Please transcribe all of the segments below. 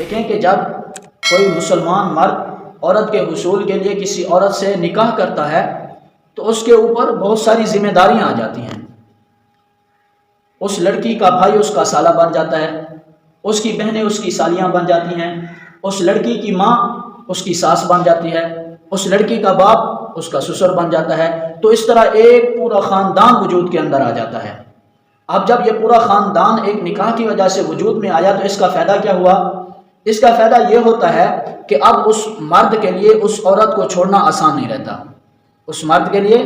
دیکھیں کہ جب کوئی مسلمان مرد عورت کے حصول کے لیے کسی عورت سے نکاح کرتا ہے تو اس کے اوپر بہت ساری ذمہ داریاں آ جاتی ہیں۔ اس لڑکی کا بھائی اس کا سالہ بن جاتا ہے، اس کی بہنیں اس کی سالیاں بن جاتی ہیں، اس لڑکی کی ماں اس کی ساس بن جاتی ہے، اس لڑکی کا باپ اس کا سسر بن جاتا ہے۔ تو اس طرح ایک پورا خاندان وجود کے اندر آ جاتا ہے۔ اب جب یہ پورا خاندان ایک نکاح کی وجہ سے وجود میں آیا تو اس کا فائدہ کیا ہوا؟ اس کا فائدہ یہ ہوتا ہے کہ اب اس مرد کے لیے اس عورت کو چھوڑنا آسان نہیں رہتا۔ اس مرد کے لیے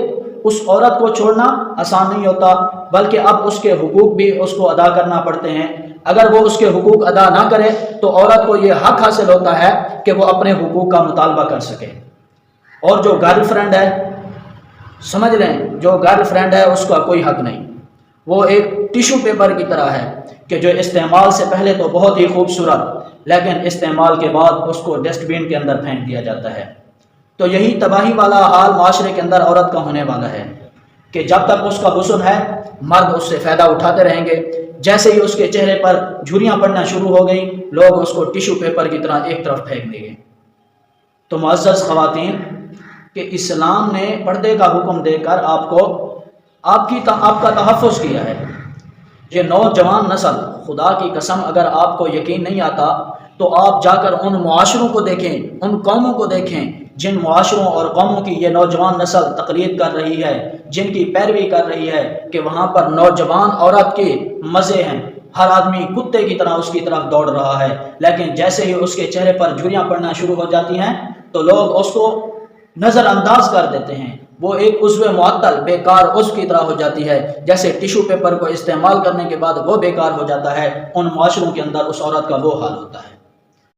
اس عورت کو چھوڑنا آسان نہیں ہوتا، بلکہ اب اس کے حقوق بھی اس کو ادا کرنا پڑتے ہیں۔ اگر وہ اس کے حقوق ادا نہ کرے تو عورت کو یہ حق حاصل ہوتا ہے کہ وہ اپنے حقوق کا مطالبہ کر سکے۔ اور جو گرل فرینڈ ہے، سمجھ لیں، جو گرل فرینڈ ہے اس کا کوئی حق نہیں، وہ ایک ٹیشو پیپر کی طرح ہے کہ جو استعمال سے پہلے تو بہت ہی خوبصورت، لیکن استعمال کے بعد اس کو ڈسٹ بین کے اندر پھینک دیا جاتا ہے۔ تو یہی تباہی والا حال معاشرے کے اندر عورت کا ہونے والا ہے کہ جب تک اس کا حسن ہے مرد اس سے فائدہ اٹھاتے رہیں گے۔ جیسے ہی اس کے چہرے پر جھریاں پڑنا شروع ہو گئی، لوگ اس کو ٹیشو پیپر کی طرح ایک طرف پھینک دیں گے۔ تو معزز خواتین، کہ اسلام نے پردے کا حکم دے کر آپ کا تحفظ کیا ہے۔ یہ نوجوان نسل، خدا کی قسم اگر آپ کو یقین نہیں آتا تو آپ جا کر ان معاشروں کو دیکھیں، ان قوموں کو دیکھیں جن معاشروں اور قوموں کی یہ نوجوان نسل تقلید کر رہی ہے، جن کی پیروی کر رہی ہے، کہ وہاں پر نوجوان عورت کے مزے ہیں، ہر آدمی کتے کی طرح اس کی طرف دوڑ رہا ہے، لیکن جیسے ہی اس کے چہرے پر جھریاں پڑنا شروع ہو جاتی ہیں تو لوگ اس کو نظر انداز کر دیتے ہیں۔ وہ ایک عضو معطل بیکار عضو کی طرح ہو جاتی ہے، جیسے ٹیشو پیپر کو استعمال کرنے کے بعد وہ بیکار ہو جاتا ہے۔ ان معاشروں کے اندر اس عورت کا وہ حال ہوتا ہے۔